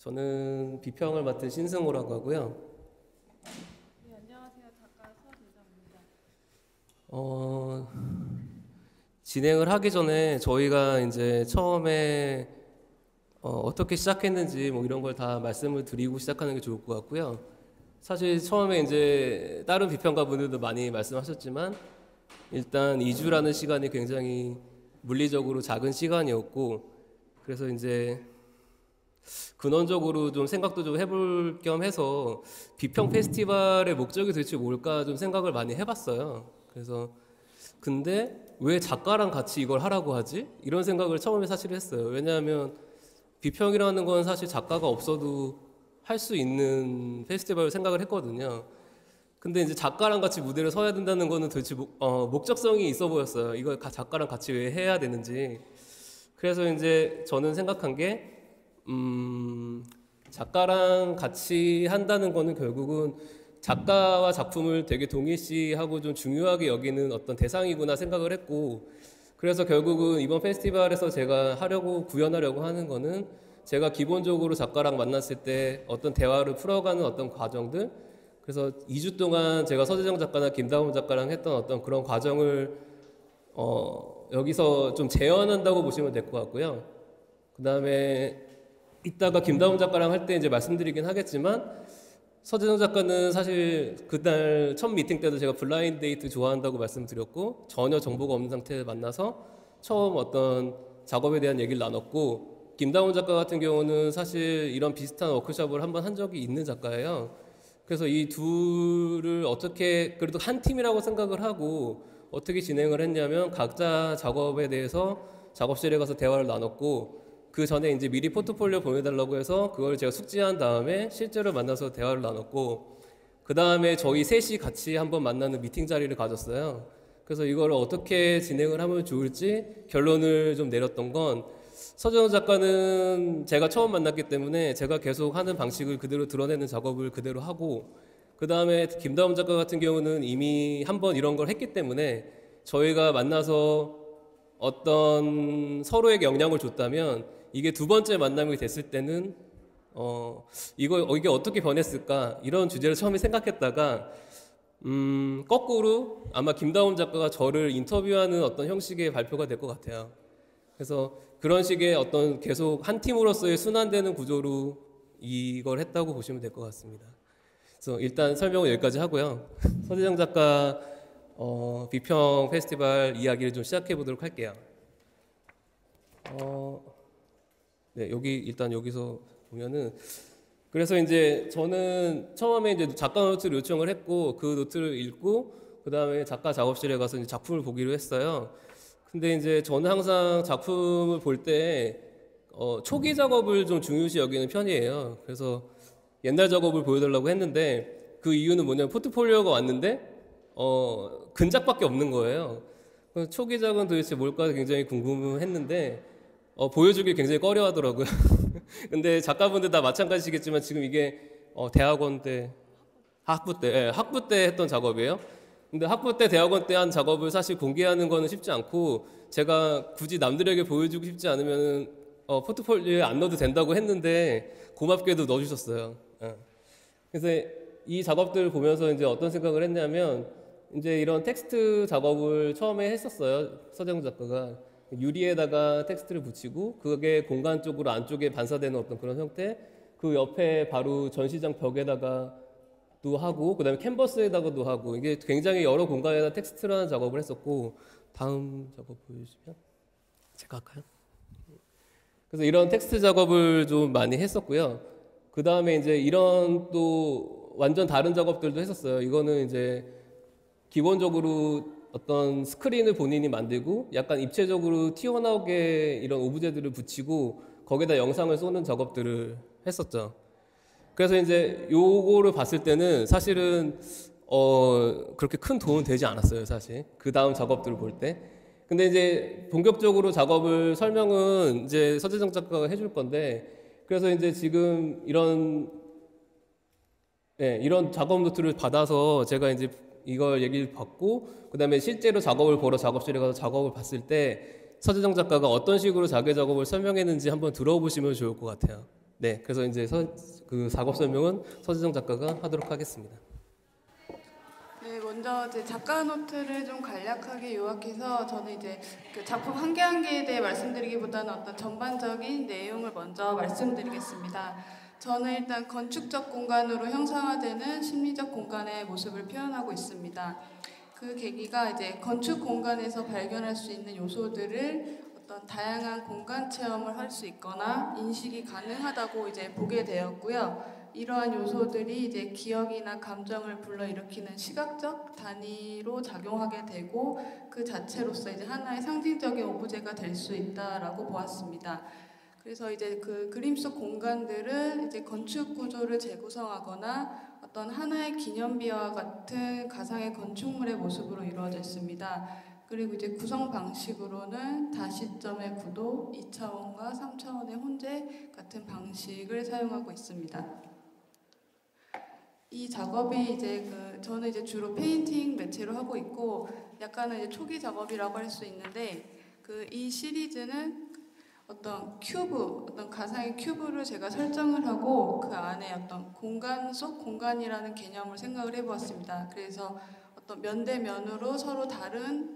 저는 비평을 맡은 신승호라고 하고요. 네, 안녕하세요. 작가 서재정입니다. 진행을 하기 전에 저희가 이제 처음에 어떻게 시작했는지 뭐 이런 걸 다 말씀을 드리고 시작하는 게 좋을 것 같고요. 사실 처음에 이제 다른 비평가 분들도 많이 말씀하셨지만 일단 2주라는 시간이 굉장히 물리적으로 작은 시간이었고, 그래서 이제 근원적으로 좀 생각도 좀 해볼 겸 해서 비평 페스티벌의 목적이 도대체 뭘까 좀 생각을 많이 해봤어요. 그래서 근데 왜 작가랑 같이 이걸 하라고 하지? 이런 생각을 처음에 사실 했어요. 왜냐하면 비평이라는 건 사실 작가가 없어도 할 수 있는 페스티벌 생각을 했거든요. 근데 이제 작가랑 같이 무대를 서야 된다는 거는 도대체 목적성이 있어 보였어요. 이걸 작가랑 같이 왜 해야 되는지. 그래서 이제 저는 생각한 게 작가랑 같이 한다는 거는 결국은 작가와 작품을 되게 동일시하고 좀 중요하게 여기는 어떤 대상이구나 생각을 했고, 그래서 결국은 이번 페스티벌에서 제가 구현하려고 하는 거는 제가 기본적으로 작가랑 만났을 때 어떤 대화를 풀어가는 어떤 과정들, 그래서 2주 동안 제가 서재정 작가나 김다운 작가랑 했던 어떤 그런 과정을 여기서 좀 재현한다고 보시면 될 것 같고요. 그 다음에 이따가 김다운 작가랑 할 때 이제 말씀드리긴 하겠지만, 서재정 작가는 사실 그날 첫 미팅 때도 제가 블라인드 데이트 좋아한다고 말씀드렸고, 전혀 정보가 없는 상태에 만나서 처음 어떤 작업에 대한 얘기를 나눴고, 김다운 작가 같은 경우는 사실 이런 비슷한 워크숍을 한번 한 적이 있는 작가예요. 그래서 이 둘을 어떻게 그래도 한 팀이라고 생각을 하고 어떻게 진행을 했냐면, 각자 작업에 대해서 작업실에 가서 대화를 나눴고, 그 전에 이제 미리 포트폴리오 보내달라고 해서 그걸 제가 숙지한 다음에 실제로 만나서 대화를 나눴고, 그 다음에 저희 셋이 같이 한번 만나는 미팅 자리를 가졌어요. 그래서 이걸 어떻게 진행을 하면 좋을지 결론을 좀 내렸던 건, 서재정 작가는 제가 처음 만났기 때문에 제가 계속 하는 방식을 그대로 드러내는 작업을 그대로 하고, 그 다음에 김다움 작가 같은 경우는 이미 한번 이런 걸 했기 때문에 저희가 만나서 어떤 서로에게 영향을 줬다면, 이게 두 번째 만남이 됐을 때는 이게 어떻게 변했을까, 이런 주제를 처음에 생각했다가 거꾸로 아마 김다움 작가가 저를 인터뷰하는 어떤 형식의 발표가 될 것 같아요. 그래서 그런 식의 어떤 계속 한 팀으로서의 순환되는 구조로 이걸 했다고 보시면 될 것 같습니다. 그래서 일단 설명을 여기까지 하고요. 서재정 작가 비평 페스티벌 이야기를 좀 시작해 보도록 할게요. 네, 여기서 보면은, 그래서 이제 저는 처음에 이제 작가 노트를 요청을 했고, 그 노트를 읽고 그 다음에 작가 작업실에 가서 이제 작품을 보기로 했어요. 근데 이제 저는 항상 작품을 볼 때 초기 작업을 좀 중요시 여기는 편이에요. 그래서 옛날 작업을 보여달라고 했는데, 그 이유는 뭐냐면 포트폴리오가 왔는데 근작밖에 없는 거예요. 초기작은 도대체 뭘까 굉장히 궁금했는데 보여주기 굉장히 꺼려하더라고요. 근데 작가분들 다 마찬가지시겠지만 지금 이게 대학원 때, 학부 때 했던 작업이에요. 근데 학부 때, 대학원 때 한 작업을 사실 공개하는 거는 쉽지 않고, 제가 굳이 남들에게 보여주고 싶지 않으면 포트폴리오에 안 넣어도 된다고 했는데 고맙게도 넣어주셨어요. 그래서 이 작업들을 보면서 이제 어떤 생각을 했냐면, 이제 이런 텍스트 작업을 처음에 했었어요. 서재정 작가가 유리에다가 텍스트를 붙이고 그게 공간 쪽으로 안쪽에 반사되는 어떤 그런 형태, 그 옆에 바로 전시장 벽에다가도 하고 그 다음에 캔버스에다가도 하고, 이게 굉장히 여러 공간에다 텍스트라는 작업을 했었고, 다음 작업 보여주시면 제가 할까요? 그래서 이런 텍스트 작업을 좀 많이 했었고요. 그 다음에 이제 이런 또 완전 다른 작업들도 했었어요. 이거는 이제 기본적으로 어떤 스크린을 본인이 만들고 약간 입체적으로 튀어나오게 이런 오브제들을 붙이고 거기다 영상을 쏘는 작업들을 했었죠. 그래서 이제 요거를 봤을 때는 사실은 그렇게 큰 도움은 되지 않았어요, 사실. 그 다음 작업들을 볼 때. 근데 이제 본격적으로 작업을 설명은 이제 서재정 작가가 해줄 건데, 그래서 이제 지금 이런 작업 노트를 받아서 제가 이제 이걸 얘기를 받고, 그 다음에 실제로 작업을 보러 작업실에 가서 작업을 봤을 때 서재정 작가가 어떤 식으로 자기 작업을 설명했는지 한번 들어보시면 좋을 것 같아요. 네, 그래서 이제 그 작업 설명은 서지정 작가가 하도록 하겠습니다. 네, 먼저 제 작가 노트를 좀 간략하게 요약해서 저는 이제 그 작품 한 개 한 개에 대해 말씀드리기보다는 어떤 전반적인 내용을 먼저 말씀드리겠습니다. 저는 일단 건축적 공간으로 형상화되는 심리적 공간의 모습을 표현하고 있습니다. 그 계기가 이제 건축 공간에서 발견할 수 있는 요소들을 어떤 다양한 공간 체험을 할 수 있거나 인식이 가능하다고 이제 보게 되었고요. 이러한 요소들이 이제 기억이나 감정을 불러일으키는 시각적 단위로 작용하게 되고 그 자체로서 이제 하나의 상징적인 오브제가 될 수 있다라고 보았습니다. 그래서 이제 그 그림 속 공간들은 이제 건축 구조를 재구성하거나 어떤 하나의 기념비와 같은 가상의 건축물의 모습으로 이루어져 있습니다. 그리고 이제 구성 방식으로는 다시점의 구도, 2차원과 3차원의 혼재 같은 방식을 사용하고 있습니다. 이 작업이 이제 저는 이제 주로 페인팅 매체로 하고 있고 약간은 이제 초기 작업이라고 할 수 있는데 이 시리즈는 어떤 어떤 가상의 큐브를 제가 설정을 하고 그 안에 어떤 공간 속 공간이라는 개념을 생각을 해보았습니다. 그래서 어떤 면대면으로 서로 다른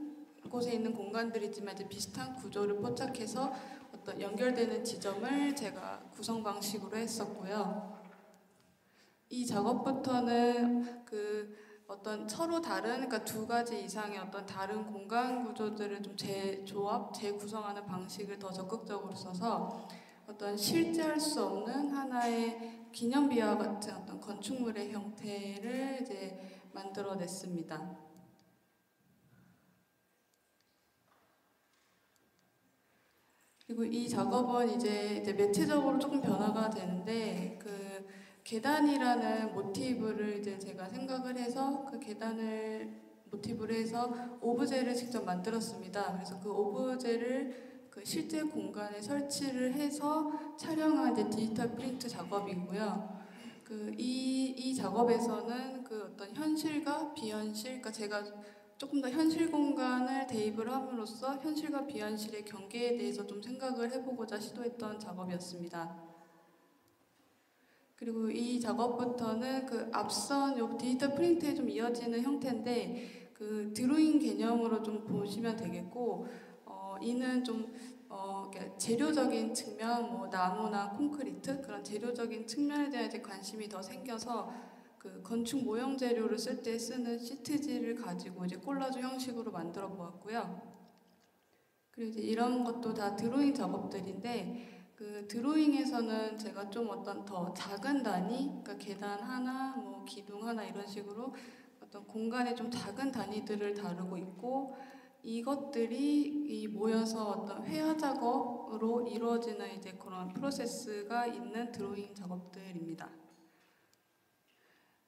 곳에 있는 공간들이지만 이제 비슷한 구조를 포착해서 어떤 연결되는 지점을 제가 구성 방식으로 했었고요. 이 작업부터는 어떤 서로 다른, 그러니까 두 가지 이상의 어떤 다른 공간 구조들을 좀 재조합, 재구성하는 방식을 더 적극적으로 써서 어떤 실제할 수 없는 하나의 기념비와 같은 어떤 건축물의 형태를 이제 만들어냈습니다. 그리고 이 작업은 이제 매체적으로 조금 변화가 되는데 계단이라는 모티브를 이제 제가 생각을 해서 그 계단을 모티브로 해서 오브제를 직접 만들었습니다. 그래서 그 오브제를 그 실제 공간에 설치를 해서 촬영한 이제 디지털 프린트 작업이고요. 이 작업에서는 어떤 현실과 비현실, 그러니까 제가 조금 더 현실 공간을 대입을 함으로써 현실과 비현실의 경계에 대해서 좀 생각을 해보고자 시도했던 작업이었습니다. 그리고 이 작업부터는 앞선 요 디지털 프린트에 좀 이어지는 형태인데 드로잉 개념으로 좀 보시면 되겠고 이는 좀 재료적인 측면, 뭐 나무나 콘크리트 그런 재료적인 측면에 대한 이제 관심이 더 생겨서 건축 모형 재료를 쓸 때 쓰는 시트지를 가지고 이제 콜라주 형식으로 만들어 보았고요. 그리고 이제 이런 것도 다 드로잉 작업들인데 드로잉에서는 제가 좀 어떤 더 작은 단위, 그러니까 계단 하나, 뭐 기둥 하나 이런 식으로 어떤 공간의 좀 작은 단위들을 다루고 있고 이것들이 모여서 어떤 회화 작업으로 이루어지는 이제 그런 프로세스가 있는 드로잉 작업들입니다.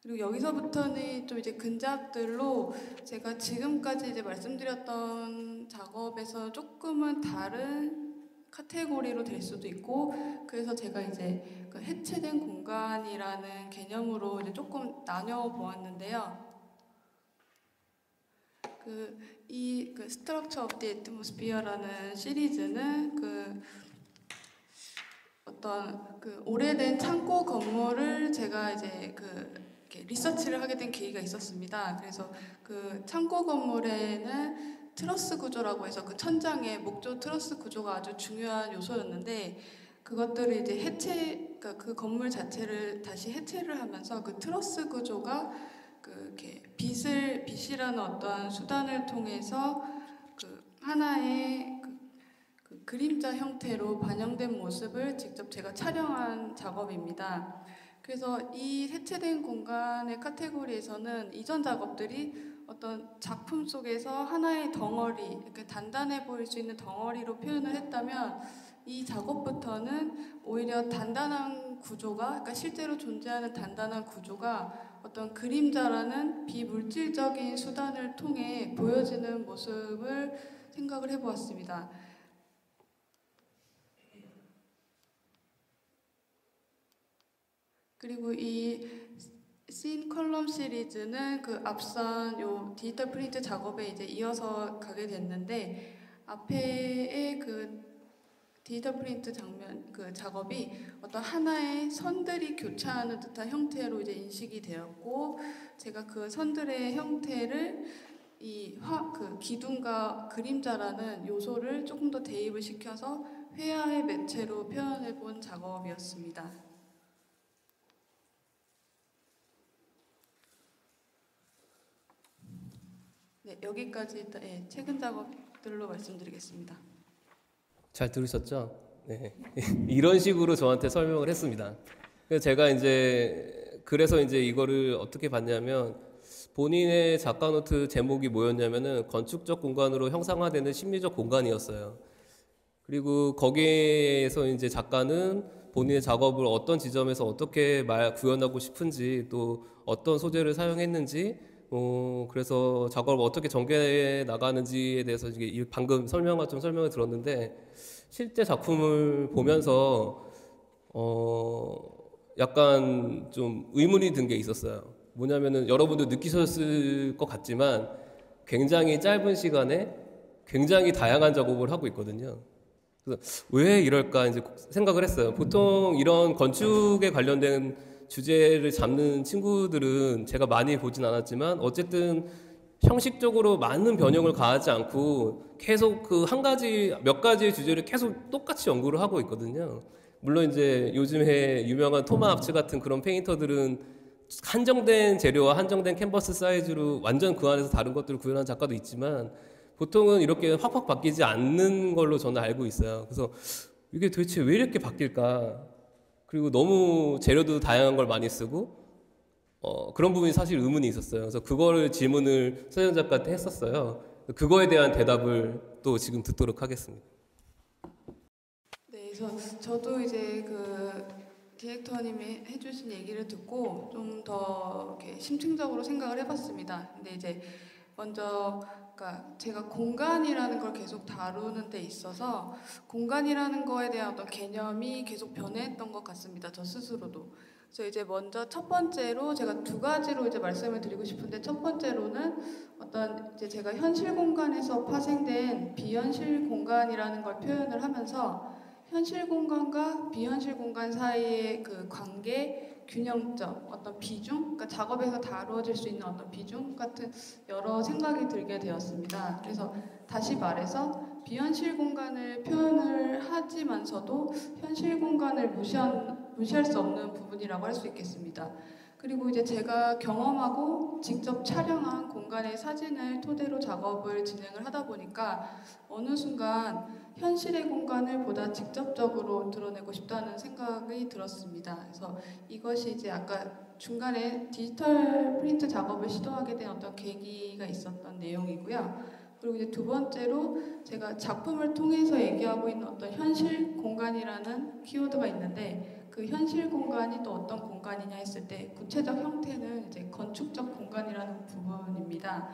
그리고 여기서부터는 좀 이제 근작들로 제가 지금까지 이제 말씀드렸던 작업에서 조금은 다른 카테고리로 될 수도 있고 그래서 제가 이제 해체된 공간이라는 개념으로 이제 조금 나뉘어 보았는데요. 이 Structure of the Atmosphere라는 시리즈는 어떤 오래된 창고 건물을 제가 이제 이렇게 리서치를 하게 된 계기가 있었습니다. 그래서 창고 건물에는 트러스 구조라고 해서 천장에 목조 트러스 구조가 아주 중요한 요소였는데 그것들을 이제 그러니까 그 건물 자체를 다시 해체를 하면서 트러스 구조가 이렇게 빛이라는 어떤 수단을 통해서 하나의 그림자 형태로 반영된 모습을 직접 제가 촬영한 작업입니다. 그래서 이 해체된 공간의 카테고리에서는 이전 작업들이 어떤 작품 속에서 하나의 덩어리, 이렇게 단단해 보일 수 있는 덩어리로 표현을 했다면 이 작업부터는 오히려 단단한 구조가, 그러니까 실제로 존재하는 단단한 구조가 어떤 그림자라는 비물질적인 수단을 통해 보여지는 모습을 생각을 해보았습니다. 그리고 이 씬 컬럼 시리즈는 앞선 요 디지털 프린트 작업에 이제 이어서 가게 됐는데 앞에의 디지털 프린트 작업이 어떤 하나의 선들이 교차하는 듯한 형태로 이제 인식이 되었고, 제가 그 선들의 형태를 기둥과 그림자라는 요소를 조금 더 대입을 시켜서 회화의 매체로 표현해 본 작업이었습니다. 네, 여기까지 일단 최근 작업들로 말씀드리겠습니다. 잘 들으셨죠? 네. 이런 식으로 저한테 설명을 했습니다. 그래서 이제 이거를 어떻게 봤냐면, 본인의 작가 노트 제목이 뭐였냐면은 건축적 공간으로 형상화되는 심리적 공간이었어요. 그리고 거기에서 이제 작가는 본인의 작업을 어떤 지점에서 어떻게 구현하고 싶은지, 또 어떤 소재를 사용했는지, 그래서 작업을 어떻게 전개해 나가는지에 대해서 이게 방금 설명을 들었는데, 실제 작품을 보면서 약간 좀 의문이 든 게 있었어요. 뭐냐면은 여러분도 느끼셨을 것 같지만 굉장히 짧은 시간에 굉장히 다양한 작업을 하고 있거든요. 그래서 왜 이럴까 이제 생각을 했어요. 보통 이런 건축에 관련된 주제를 잡는 친구들은 제가 많이 보진 않았지만 어쨌든 형식적으로 많은 변형을 가하지 않고 계속 몇 가지의 주제를 계속 똑같이 연구를 하고 있거든요. 물론 이제 요즘에 유명한 토마 압츠 같은 그런 페인터들은 한정된 재료와 한정된 캔버스 사이즈로 완전 그 안에서 다른 것들을 구현하는 작가도 있지만 보통은 이렇게 확확 바뀌지 않는 걸로 저는 알고 있어요. 그래서 이게 도대체 왜 이렇게 바뀔까? 그리고 너무 재료도 다양한 걸 많이 쓰고 그런 부분이 사실 의문이 있었어요. 그래서 그거를 질문을 서현 작가한테 했었어요. 그거에 대한 대답을 또 지금 듣도록 하겠습니다. 네, 그래서 저도 이제 디렉터님이 해주신 얘기를 듣고 좀 더 심층적으로 생각을 해봤습니다. 근데 이제 먼저 제가 공간이라는 걸 계속 다루는 데 있어서 공간이라는 거에 대한 어떤 개념이 계속 변했던 것 같습니다. 저 스스로도. 그래서 이제 먼저 첫 번째로 제가 두 가지로 이제 말씀을 드리고 싶은데, 첫 번째로는 어떤 이제 제가 현실 공간에서 파생된 비현실 공간이라는 걸 표현을 하면서 현실 공간과 비현실 공간 사이의 그 관계, 균형점, 어떤 비중, 그러니까 작업에서 다루어질 수 있는 어떤 비중 같은 여러 생각이 들게 되었습니다. 그래서 다시 말해서 비현실 공간을 표현을 하지만서도 현실 공간을 무시할 수 없는 부분이라고 할 수 있겠습니다. 그리고 이제 제가 경험하고 직접 촬영한 공간의 사진을 토대로 작업을 진행을 하다 보니까 어느 순간 현실의 공간을 보다 직접적으로 드러내고 싶다는 생각이 들었습니다. 그래서 이것이 이제 아까 중간에 디지털 프린트 작업을 시도하게 된 어떤 계기가 있었던 내용이고요. 그리고 이제 두 번째로 제가 작품을 통해서 얘기하고 있는 어떤 현실 공간이라는 키워드가 있는데, 그 현실 공간이 또 어떤 공간이냐 했을 때 구체적 형태는 이제 건축적 공간이라는 부분입니다.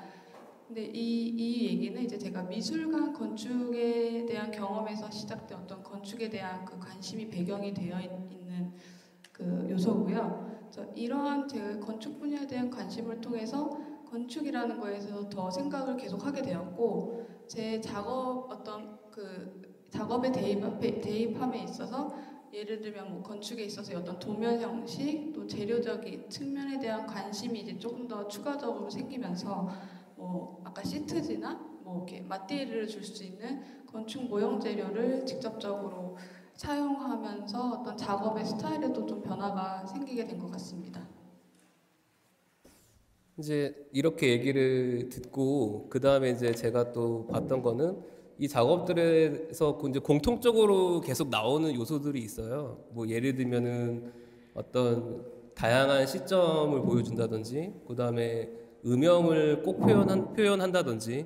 근데 이 얘기는 이제 제가 미술관 건축에 대한 경험에서 시작된 어떤 건축에 대한 그 관심이 배경이 되어 있는 그 요소고요. 그래서 이러한 제 건축 분야에 대한 관심을 통해서 건축이라는 거에서 더 생각을 계속 하게 되었고, 제 작업의 대입함에 있어서 예를 들면 뭐 건축에 있어서 어떤 도면 형식, 또 재료적인 측면에 대한 관심이 이제 조금 더 추가적으로 생기면서 아까 시트지나 이렇게 마티리얼을 줄 수 있는 건축 모형 재료를 직접적으로 사용하면서 어떤 작업의 스타일에도 좀 변화가 생기게 된 것 같습니다. 이제 이렇게 얘기를 듣고 그 다음에 이제 제가 또 봤던 거는 이 작업들에서 이제 공통적으로 계속 나오는 요소들이 있어요. 뭐 예를 들면은 어떤 다양한 시점을 보여준다든지, 그 다음에 음영을 꼭 표현한다든지,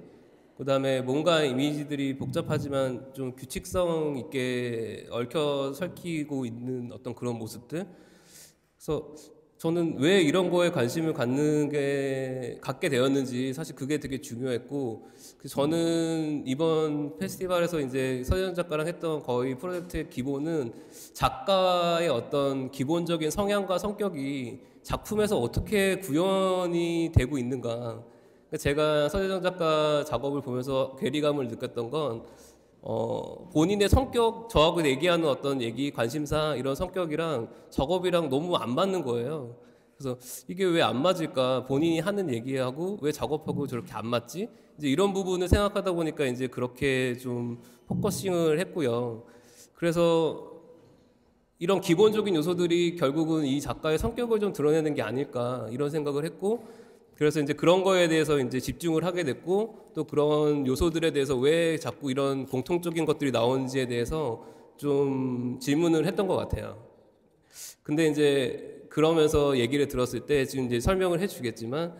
그 다음에 뭔가 이미지들이 복잡하지만 좀 규칙성 있게 얽혀 설키고 있는 어떤 그런 모습들. 그래서 저는 왜 이런 거에 관심을 갖게 되었는지 사실 그게 되게 중요했고, 저는 이번 페스티벌에서 이제 서현 작가랑 했던 거의 프로젝트의 기본은 작가의 어떤 기본적인 성향과 성격이 작품에서 어떻게 구현이 되고 있는가. 제가 서재정 작가 작업을 보면서 괴리감을 느꼈던 건 본인의 성격, 저하고 얘기하는 어떤 얘기, 관심사 이런 성격이랑 작업이랑 너무 안 맞는 거예요. 그래서 이게 왜 안 맞을까? 본인이 하는 얘기하고 왜 작업하고 저렇게 안 맞지? 이제 이런 부분을 생각하다 보니까 이제 그렇게 좀 포커싱을 했고요. 그래서 이런 기본적인 요소들이 결국은 이 작가의 성격을 좀 드러내는 게 아닐까 이런 생각을 했고, 그래서 이제 그런 거에 대해서 이제 집중을 하게 됐고, 또 그런 요소들에 대해서 왜 자꾸 이런 공통적인 것들이 나오는지에 대해서 좀 질문을 했던 것 같아요. 근데 이제 그러면서 얘기를 들었을 때 지금 이제 설명을 해주겠지만,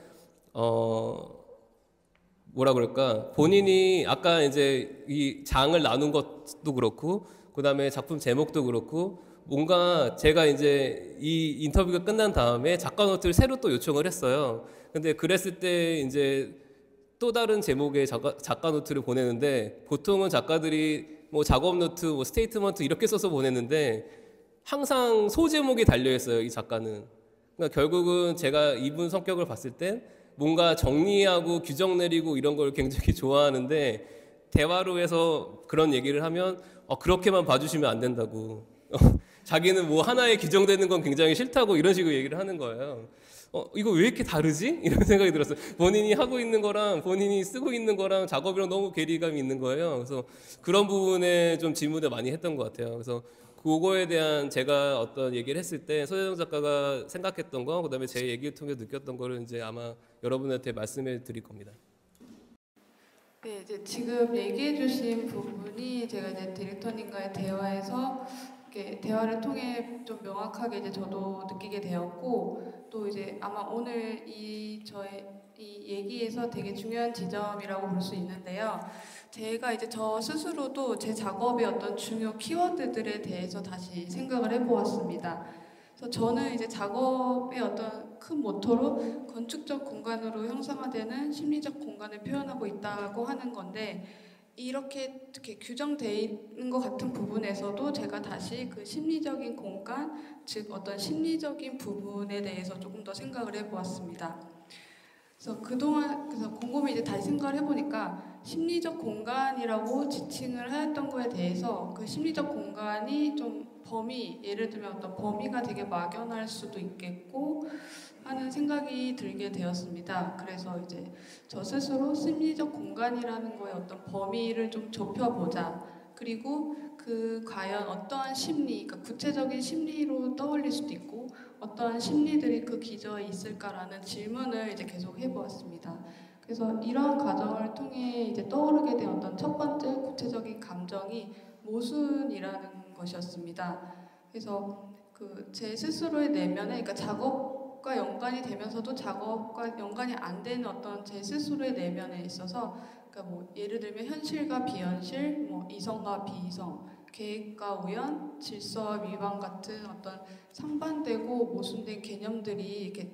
뭐라 그럴까, 본인이 아까 이제 이 장을 나눈 것도 그렇고, 그 다음에 작품 제목도 그렇고, 뭔가 제가 이제 이 인터뷰가 끝난 다음에 작가 노트를 새로 또 요청을 했어요. 근데 그랬을 때 이제 또 다른 제목의 작가 노트를 보내는데, 보통은 작가들이 뭐 작업 노트, 뭐 스테이트먼트 이렇게 써서 보내는데 항상 소제목이 달려 있어요, 이 작가는. 그러니까 결국은 제가 이분 성격을 봤을 때 뭔가 정리하고 규정 내리고 이런 걸 굉장히 좋아하는데, 대화로 해서 그런 얘기를 하면 그렇게만 봐주시면 안 된다고. 자기는 뭐 하나에 규정되는 건 굉장히 싫다고 이런 식으로 얘기를 하는 거예요. 이거 왜 이렇게 다르지? 이런 생각이 들었어요. 본인이 하고 있는 거랑 본인이 쓰고 있는 거랑 작업이랑 너무 괴리감이 있는 거예요. 그래서 그런 부분에 좀 질문을 많이 했던 것 같아요. 그래서 그거에 대한 제가 어떤 얘기를 했을 때 서재정 작가가 생각했던 거, 그다음에 제 얘기를 통해 느꼈던 거를 이제 아마 여러분한테 말씀해 드릴 겁니다. 네, 이제 지금 얘기해주신 부분이 제가 이제 디렉터님과의 대화에서 이렇게 대화를 통해 좀 명확하게 이제 저도 느끼게 되었고, 또 이제 아마 오늘 저의 이 얘기에서 되게 중요한 지점이라고 볼 수 있는데요. 제가 이제 저 스스로도 제 작업의 어떤 중요 키워드들에 대해서 다시 생각을 해보았습니다. 그래서 저는 이제 작업의 어떤 큰 모토로 건축적 공간으로 형상화되는 심리적 공간을 표현하고 있다고 하는 건데, 이렇게 규정되어 있는 것 같은 부분에서도 제가 다시 그 심리적인 공간, 즉 어떤 심리적인 부분에 대해서 조금 더 생각을 해보았습니다. 그래서 그래서 곰곰이 이제 다시 생각을 해보니까 심리적 공간이라고 지칭을 하였던 거에 대해서 그 심리적 공간이 좀 예를 들면 어떤 범위가 되게 막연할 수도 있겠고 하는 생각이 들게 되었습니다. 그래서 이제 저 스스로 심리적 공간이라는 거에 어떤 범위를 좀 좁혀보자. 그리고 그 과연 어떠한 심리, 그러니까 구체적인 심리로 떠올릴 수도 있고 어떠한 심리들이 그 기저에 있을까라는 질문을 이제 계속 해보았습니다. 그래서 이러한 과정을 통해 이제 떠오르게 된 어떤 첫 번째 구체적인 감정이 모순이라는 것이었습니다. 그래서 그 제 스스로의 내면에, 그러니까 작업과 연관이 되면서도 작업과 연관이 안 되는 어떤 제 스스로의 내면에 있어서, 그러니까 뭐 예를 들면 현실과 비현실, 뭐 이성과 비이성, 계획과 우연, 질서와 위반 같은 어떤 상반되고 모순된 개념들이 이렇게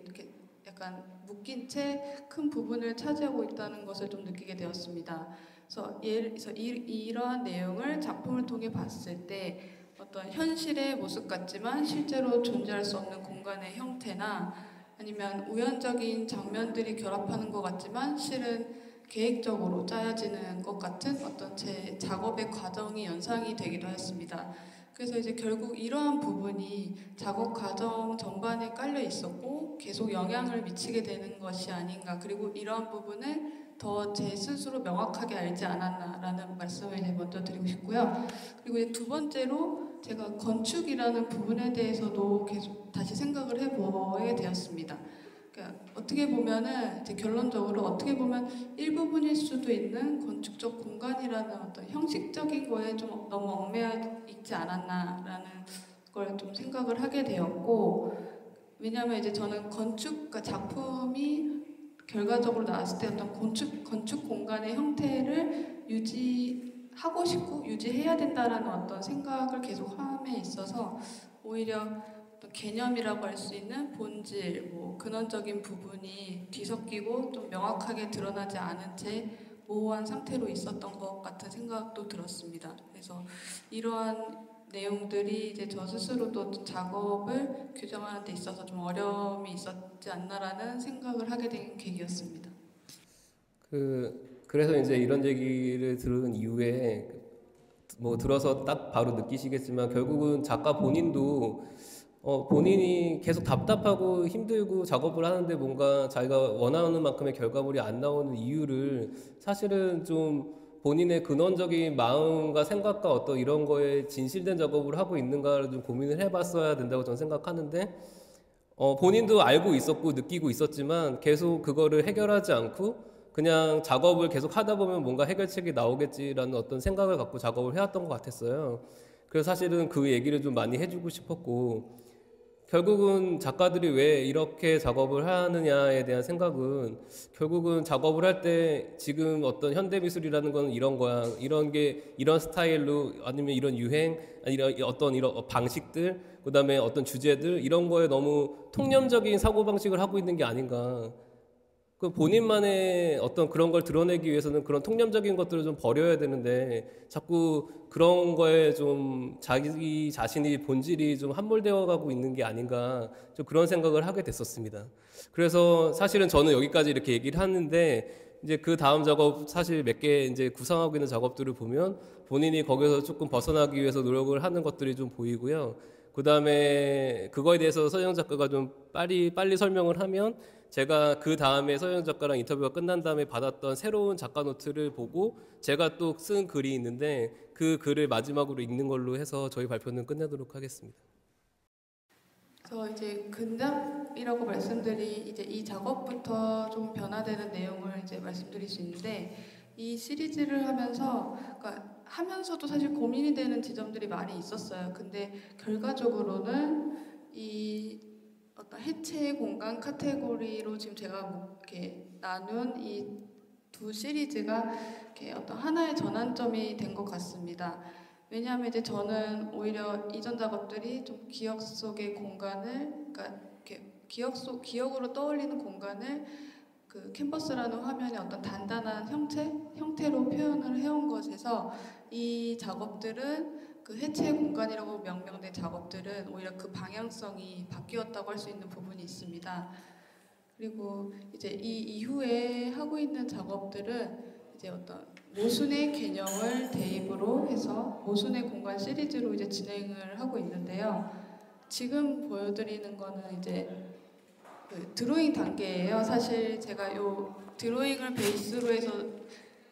약간 묶인 채 큰 부분을 차지하고 있다는 것을 좀 느끼게 되었습니다. 그래서 이러한 내용을 작품을 통해 봤을 때 어떤 현실의 모습 같지만 실제로 존재할 수 없는 공간의 형태나, 아니면 우연적인 장면들이 결합하는 것 같지만 실은 계획적으로 짜여지는 것 같은 어떤 제 작업의 과정이 연상이 되기도 했습니다. 그래서 이제 결국 이러한 부분이 작업 과정 전반에 깔려 있었고 계속 영향을 미치게 되는 것이 아닌가, 그리고 이러한 부분을 더 제 스스로 명확하게 알지 않았나라는 말씀을 이제 먼저 드리고 싶고요. 그리고 이제 두 번째로 제가 건축이라는 부분에 대해서도 계속 다시 생각을 해보게 되었습니다. 그러니까 어떻게 보면은 이제 결론적으로 어떻게 보면 일부분일 수도 있는 건축적 공간이라는 어떤 형식적인 거에 좀 너무 얽매여 있지 않았나라는 걸 좀 생각을 하게 되었고, 왜냐하면 이제 저는 그러니까 작품이 결과적으로 나왔을 때 어떤 건축 공간의 형태를 유지하고 싶고 유지해야 된다라는 어떤 생각을 계속 함에 있어서 오히려 어떤 개념이라고 할 수 있는 본질, 뭐 근원적인 부분이 뒤섞이고 좀 명확하게 드러나지 않은 채 모호한 상태로 있었던 것 같은 생각도 들었습니다. 그래서 이러한 내용들이 이제 저 스스로도 작업을 규정하는 데 있어서 좀 어려움이 있었지 않나라는 생각을 하게 된 계기였습니다. 그래서 이제 이런 얘기를 들은 이후에 뭐 들어서 딱 바로 느끼시겠지만 결국은 작가 본인도 본인이 계속 답답하고 힘들고 작업을 하는데 뭔가 자기가 원하는 만큼의 결과물이 안 나오는 이유를 사실은 좀 본인의 근원적인 마음과 생각과 어떤 이런 거에 진실된 작업을 하고 있는가를 좀 고민을 해봤어야 된다고 저는 생각하는데 본인도 알고 있었고 느끼고 있었지만 계속 그거를 해결하지 않고 그냥 작업을 계속 하다 보면 뭔가 해결책이 나오겠지라는 어떤 생각을 갖고 작업을 해왔던 것 같았어요. 그래서 사실은 그 얘기를 좀 많이 해주고 싶었고 결국은 작가들이 왜 이렇게 작업을 하느냐에 대한 생각은 결국은 작업을 할 때 지금 어떤 현대미술이라는 건 이런 거야. 이런 게 이런 스타일로 아니면 이런 유행, 아니 이런 방식들, 그다음에 어떤 주제들 이런 거에 너무 통념적인 사고방식을 하고 있는 게 아닌가. 그 본인만의 어떤 그런 걸 드러내기 위해서는 그런 통념적인 것들을 좀 버려야 되는데 자꾸 그런 거에 좀 자기 자신이 본질이 좀 함몰되어 가고 있는 게 아닌가 좀 그런 생각을 하게 됐었습니다. 그래서 사실은 저는 여기까지 이렇게 얘기를 하는데 이제 그 다음 작업 사실 몇 개 이제 구상하고 있는 작업들을 보면 본인이 거기서 조금 벗어나기 위해서 노력을 하는 것들이 좀 보이고요. 그 다음에 그거에 대해서 서영 작가가 좀 빨리 설명을 하면 제가 그 다음에 서영 작가랑 인터뷰가 끝난 다음에 받았던 새로운 작가 노트를 보고 제가 또 쓴 글이 있는데 그 글을 마지막으로 읽는 걸로 해서 저희 발표는 끝내도록 하겠습니다. 그래서 이제 근접이라고 말씀드린 이제 이 작업부터 좀 변화되는 내용을 이제 말씀드릴 수 있는데 이 시리즈를 하면서 그러니까 하면서도 사실 고민이 되는 지점들이 많이 있었어요. 근데 결과적으로는 이 어떤 해체 공간 카테고리로 지금 제가 뭐 이렇게 나눈 이 두 시리즈가 이렇게 어떤 하나의 전환점이 된 것 같습니다. 왜냐하면 이제 저는 오히려 이전 작업들이 좀 기억 속의 공간을, 그러니까 이렇게 기억으로 떠올리는 공간을 그 캔버스라는 화면의 어떤 단단한 형태로 표현을 해온 것에서 이 작업들은 그 해체 공간이라고 명명된 작업들은 오히려 그 방향성이 바뀌었다고 할 수 있는 부분이 있습니다. 그리고 이제 이 이후에 하고 있는 작업들은 이제 어떤 모순의 개념을 대입으로 해서 모순의 공간 시리즈로 이제 진행을 하고 있는데요. 지금 보여드리는 거는 이제 그 드로잉 단계예요. 사실 제가 요 드로잉을 베이스로 해서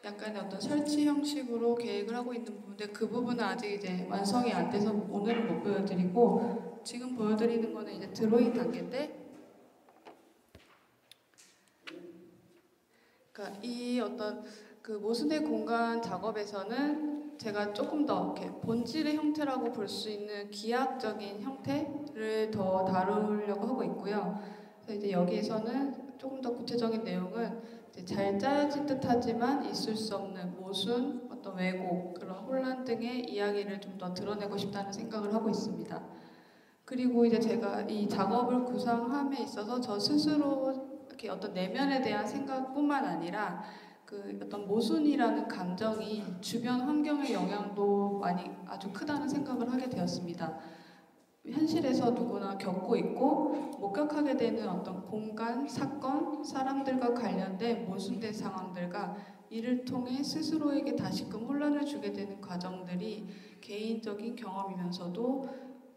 약간의 어떤 설치 형식으로 계획을 하고 있는 부분인데 그 부분은 아직 이제 완성이 안 돼서 오늘은 못 보여드리고 지금 보여드리는 거는 이제 드로잉 단계인데 그러니까 이 어떤 그 모순의 공간 작업에서는 제가 조금 더 이렇게 본질의 형태라고 볼 수 있는 기하학적인 형태를 더 다루려고 하고 있고요. 그래서 이제 여기에서는 조금 더 구체적인 내용은 이제 잘 짜여진 듯하지만 있을 수 없는 모순, 어떤 왜곡, 그런 혼란 등의 이야기를 좀 더 드러내고 싶다는 생각을 하고 있습니다. 그리고 이제 제가 이 작업을 구상함에 있어서 저 스스로 이렇게 어떤 내면에 대한 생각뿐만 아니라 그 어떤 모순이라는 감정이 주변 환경의 영향도 많이 아주 크다는 생각을 하게 되었습니다. 현실에서 누구나 겪고 있고 목격하게 되는 어떤 공간, 사건, 사람들과 관련된 모순된 상황들과 이를 통해 스스로에게 다시금 혼란을 주게 되는 과정들이 개인적인 경험이면서도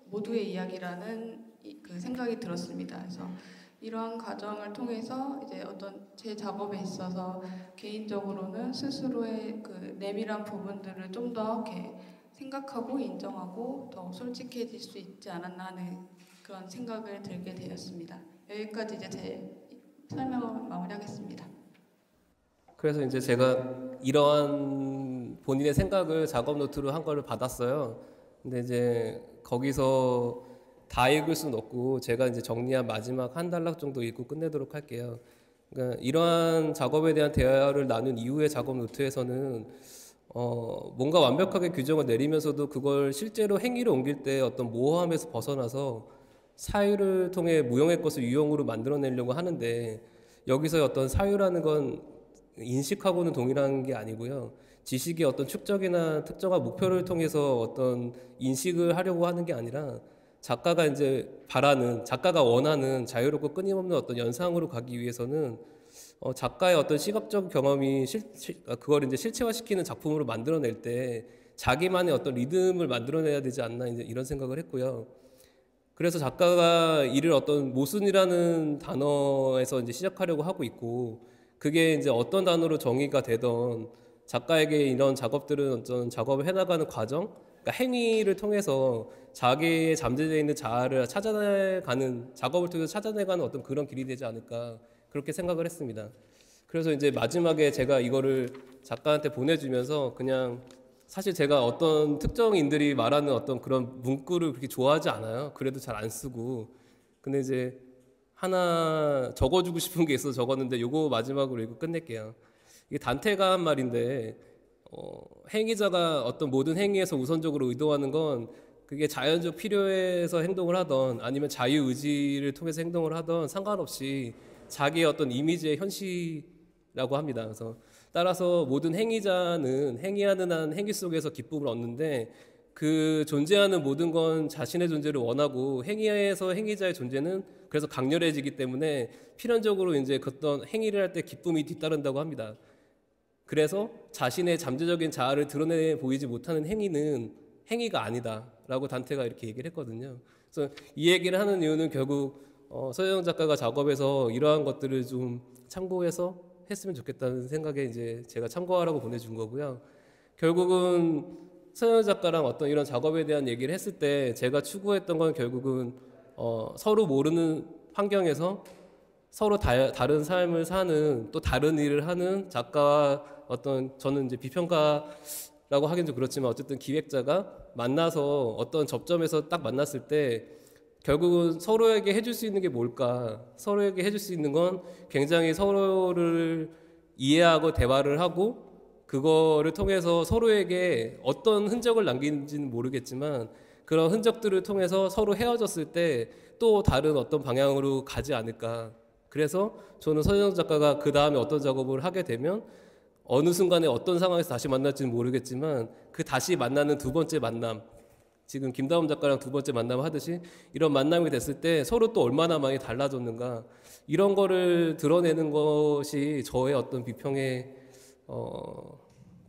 모두의 이야기라는 그 생각이 들었습니다. 그래서 이러한 과정을 통해서 이제 어떤 제 작업에 있어서 개인적으로는 스스로의 그 내밀한 부분들을 좀 더 이렇게 생각하고 인정하고 더 솔직해질 수 있지 않았나 하는 그런 생각을 들게 되었습니다. 여기까지 이제 제 설명을 마무리하겠습니다. 그래서 이제 제가 이러한 본인의 생각을 작업 노트로 한 거를 받았어요. 근데 이제 거기서 다 읽을 수는 없고 제가 이제 정리한 마지막 한 단락 정도 읽고 끝내도록 할게요. 그러니까 이러한 작업에 대한 대화를 나눈 이후의 작업 노트에서는 뭔가 완벽하게 규정을 내리면서도 그걸 실제로 행위로 옮길 때 어떤 모호함에서 벗어나서 사유를 통해 무용의 것을 유용으로 만들어내려고 하는데 여기서 어떤 사유라는 건 인식하고는 동일한 게 아니고요. 지식의 어떤 축적이나 특정한 목표를 통해서 어떤 인식을 하려고 하는 게 아니라 작가가 이제 작가가 원하는 자유롭고 끊임없는 어떤 연상으로 가기 위해서는 작가의 어떤 시각적 경험이 그걸 이제 실체화시키는 작품으로 만들어낼 때 자기만의 어떤 리듬을 만들어내야 되지 않나 이제 이런 생각을 했고요. 그래서 작가가 이를 어떤 모순이라는 단어에서 이제 시작하려고 하고 있고, 그게 이제 어떤 단어로 정의가 되던 작가에게 이런 작업들은 어떤 작업을 해나가는 과정, 그러니까 행위를 통해서 자기의 잠재되어 있는 자아를 찾아내가는, 작업을 통해서 찾아내가는 어떤 그런 길이 되지 않을까 그렇게 생각을 했습니다. 그래서 이제 마지막에 제가 이거를 작가한테 보내주면서 그냥, 사실 제가 어떤 특정인들이 말하는 어떤 그런 문구를 그렇게 좋아하지 않아요. 그래도 잘 안 쓰고. 근데 이제 하나 적어주고 싶은 게 있어서 적었는데, 요거 마지막으로 이거 끝낼게요. 이게 단테가 한 말인데, 행위자가 어떤 모든 행위에서 우선적으로 의도하는 건 그게 자연적 필요에서 행동을 하던 아니면 자유의지를 통해서 행동을 하던 상관없이 자기의 어떤 이미지의 현실이라고 합니다. 그래서 따라서 모든 행위자는 행위하는 한 행위 속에서 기쁨을 얻는데, 그 존재하는 모든 건 자신의 존재를 원하고 행위에서 행위자의 존재는 그래서 강렬해지기 때문에 필연적으로 이제 어떤 행위를 할 때 기쁨이 뒤따른다고 합니다. 그래서 자신의 잠재적인 자아를 드러내 보이지 못하는 행위는 행위가 아니다라고 단테가 이렇게 얘기를 했거든요. 그래서 이 얘기를 하는 이유는 결국 서재정 작가가 작업에서 이러한 것들을 좀 참고해서 했으면 좋겠다는 생각에 이제 제가 참고하라고 보내준 거고요. 결국은 서재정 작가랑 어떤 이런 작업에 대한 얘기를 했을 때 제가 추구했던 건 결국은 서로 모르는 환경에서 서로 다른 삶을 사는, 또 다른 일을 하는 작가와 어떤, 저는 이제 비평가라고 하긴 좀 그렇지만 어쨌든 기획자가 만나서 어떤 접점에서 딱 만났을 때 결국은 서로에게 해줄 수 있는 게 뭘까? 서로에게 해줄 수 있는 건 굉장히 서로를 이해하고 대화를 하고, 그거를 통해서 서로에게 어떤 흔적을 남기는지는 모르겠지만 그런 흔적들을 통해서 서로 헤어졌을 때 또 다른 어떤 방향으로 가지 않을까. 그래서 저는 서재정 작가가 그 다음에 어떤 작업을 하게 되면 어느 순간에 어떤 상황에서 다시 만날지는 모르겠지만 그 다시 만나는 두 번째 만남, 지금 김다움 작가랑 두 번째 만남을 하듯이 이런 만남이 됐을 때 서로 또 얼마나 많이 달라졌는가, 이런 거를 드러내는 것이 저의 어떤 비평의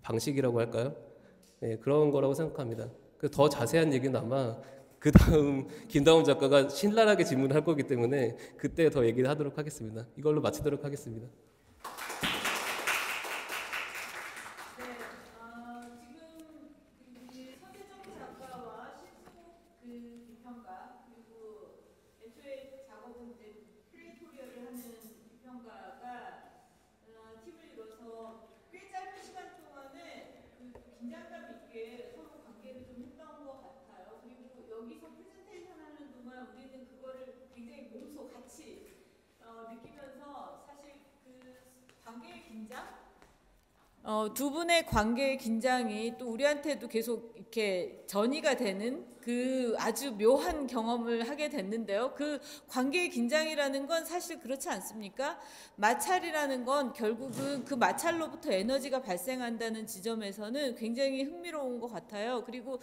방식이라고 할까요? 네, 그런 거라고 생각합니다. 더 자세한 얘기는 아마 그 다음 김다움 작가가 신랄하게 질문을 할 거기 때문에 그때 더 얘기를 하도록 하겠습니다. 이걸로 마치도록 하겠습니다. 두 분의 관계의 긴장이 또 우리한테도 계속 이렇게 전이가 되는 그 아주 묘한 경험을 하게 됐는데요. 그 관계의 긴장이라는 건 사실 그렇지 않습니까? 마찰이라는 건 결국은 그 마찰로부터 에너지가 발생한다는 지점에서는 굉장히 흥미로운 것 같아요. 그리고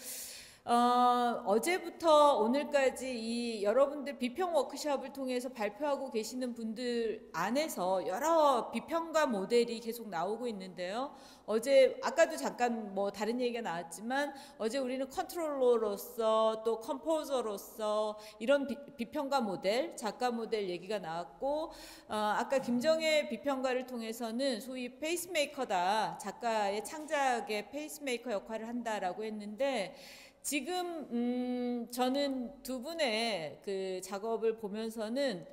어제부터 오늘까지 이 여러분들 비평 워크숍을 통해서 발표하고 계시는 분들 안에서 여러 비평가 모델이 계속 나오고 있는데요. 어제 아까도 잠깐 뭐 다른 얘기가 나왔지만 어제 우리는 컨트롤러로서 또 컴포저로서 이런 비평가 모델, 작가 모델 얘기가 나왔고, 아까 김정혜 비평가를 통해서는 소위 페이스메이커다, 작가의 창작의 페이스메이커 역할을 한다라고 했는데, 지금 저는 두 분의 그 작업을 보면서는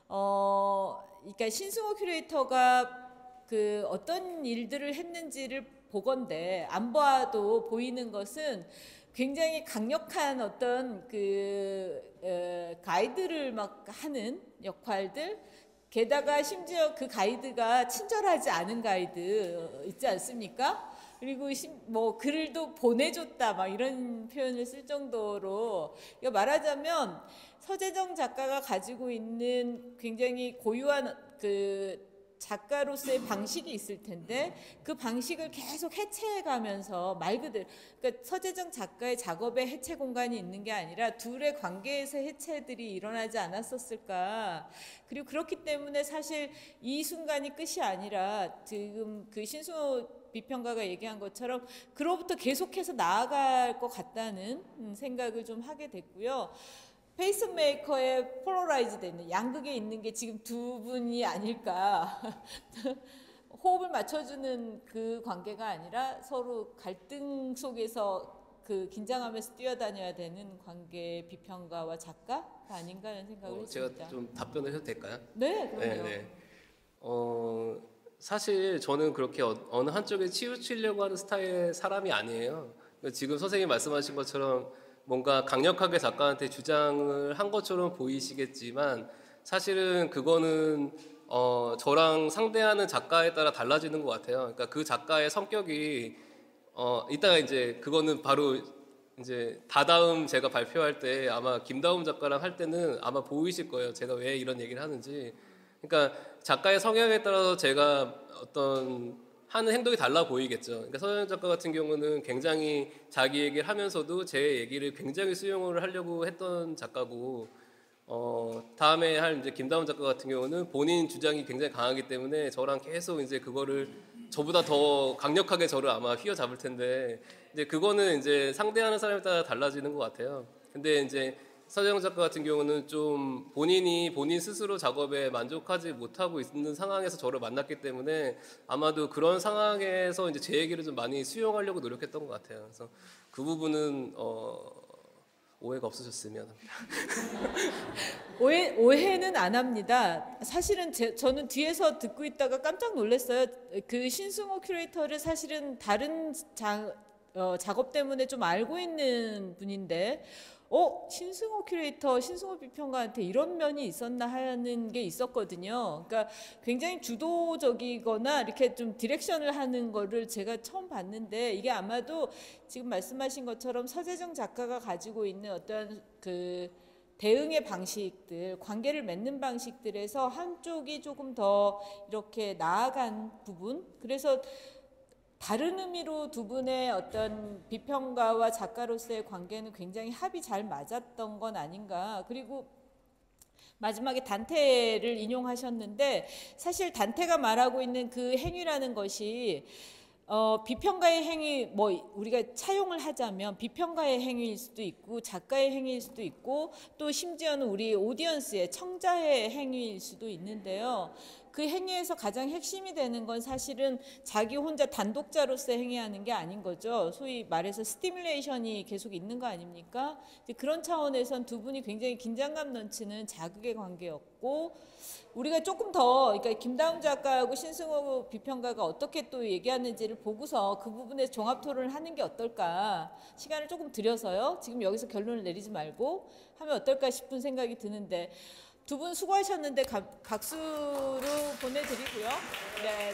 그러니까 신승호 큐레이터가 그 어떤 일들을 했는지를 보건대 안 봐도 보이는 것은 굉장히 강력한 어떤 그 가이드를 막 하는 역할들, 게다가 심지어 그 가이드가 친절하지 않은 가이드 있지 않습니까? 그리고 뭐 글도 보내줬다 막 이런 표현을 쓸 정도로, 이거 말하자면 서재정 작가가 가지고 있는 굉장히 고유한 그 작가로서의 방식이 있을 텐데 그 방식을 계속 해체해가면서 말 그대로, 그러니까 서재정 작가의 작업에 해체 공간이 있는 게 아니라 둘의 관계에서 해체들이 일어나지 않았었을까. 그리고 그렇기 때문에 사실 이 순간이 끝이 아니라 지금 그 신승호 비평가가 얘기한 것처럼 그로부터 계속해서 나아갈 것 같다는 생각을 좀 하게 됐고요. 페이스메이커의 폴러라이즈드 있는 양극에 있는 게 지금 두 분이 아닐까. 호흡을 맞춰주는 그 관계가 아니라 서로 갈등 속에서 그 긴장하면서 뛰어다녀야 되는 관계 비평가와 작가가 아닌가 하는 생각을 했습니다. 제가 좀 답변을 해도 될까요? 네, 그럼요. 사실 저는 그렇게 어느 한쪽에 치우치려고 하는 스타일의 사람이 아니에요. 지금 선생님이 말씀하신 것처럼 뭔가 강력하게 작가한테 주장을 한 것처럼 보이시겠지만 사실은 그거는 저랑 상대하는 작가에 따라 달라지는 것 같아요. 그러니까 그 작가의 성격이 이따가 이제 그거는 바로 이제 다다음 제가 발표할 때 아마 김다움 작가랑 할 때는 아마 보이실 거예요. 제가 왜 이런 얘기를 하는지. 그러니까 작가의 성향에 따라서 제가 어떤 하는 행동이 달라 보이겠죠. 그러니까 서현 작가 같은 경우는 굉장히 자기 얘기를 하면서도 제 얘기를 굉장히 수용을 하려고 했던 작가고, 다음에 할 이제 김다운 작가 같은 경우는 본인 주장이 굉장히 강하기 때문에 저랑 계속 이제 그거를 저보다 더 강력하게 저를 아마 휘어잡을 텐데, 이제 그거는 이제 상대하는 사람에 따라 달라지는 것 같아요. 근데 이제 서재영 작가 같은 경우는 좀 본인이 본인 스스로 작업에 만족하지 못하고 있는 상황에서 저를 만났기 때문에 아마도 그런 상황에서 이제 제 얘기를 좀 많이 수용하려고 노력했던 것 같아요. 그래서 그 부분은 오해가 없으셨으면 합니다. 오해는 안 합니다. 사실은 저는 뒤에서 듣고 있다가 깜짝 놀랐어요. 그 신승호 큐레이터를 사실은 다른 작업 때문에 좀 알고 있는 분인데 신승호 큐레이터, 신승호 비평가한테 이런 면이 있었나 하는 게 있었거든요. 그러니까 굉장히 주도적이거나 이렇게 좀 디렉션을 하는 거를 제가 처음 봤는데, 이게 아마도 지금 말씀하신 것처럼 서재정 작가가 가지고 있는 어떤 그 대응의 방식들, 관계를 맺는 방식들에서 한쪽이 조금 더 이렇게 나아간 부분, 그래서 다른 의미로 두 분의 어떤 비평가와 작가로서의 관계는 굉장히 합이 잘 맞았던 건 아닌가. 그리고 마지막에 단테를 인용하셨는데, 사실 단테가 말하고 있는 그 행위라는 것이 비평가의 행위, 뭐 우리가 차용을 하자면 비평가의 행위일 수도 있고 작가의 행위일 수도 있고 또 심지어는 우리 오디언스의 청자의 행위일 수도 있는데요. 그 행위에서 가장 핵심이 되는 건 사실은 자기 혼자 단독자로서 행위하는 게 아닌 거죠. 소위 말해서 스티뮬레이션이 계속 있는 거 아닙니까? 그런 차원에선 두 분이 굉장히 긴장감 넘치는 자극의 관계였고, 우리가 조금 더, 그러니까 김다움 작가하고 신승호 비평가가 어떻게 또 얘기하는지를 보고서 그 부분에 종합 토론을 하는 게 어떨까, 시간을 조금 들여서요, 지금 여기서 결론을 내리지 말고 하면 어떨까 싶은 생각이 드는데, 두 분 수고하셨는데 각수로 보내드리고요. 네.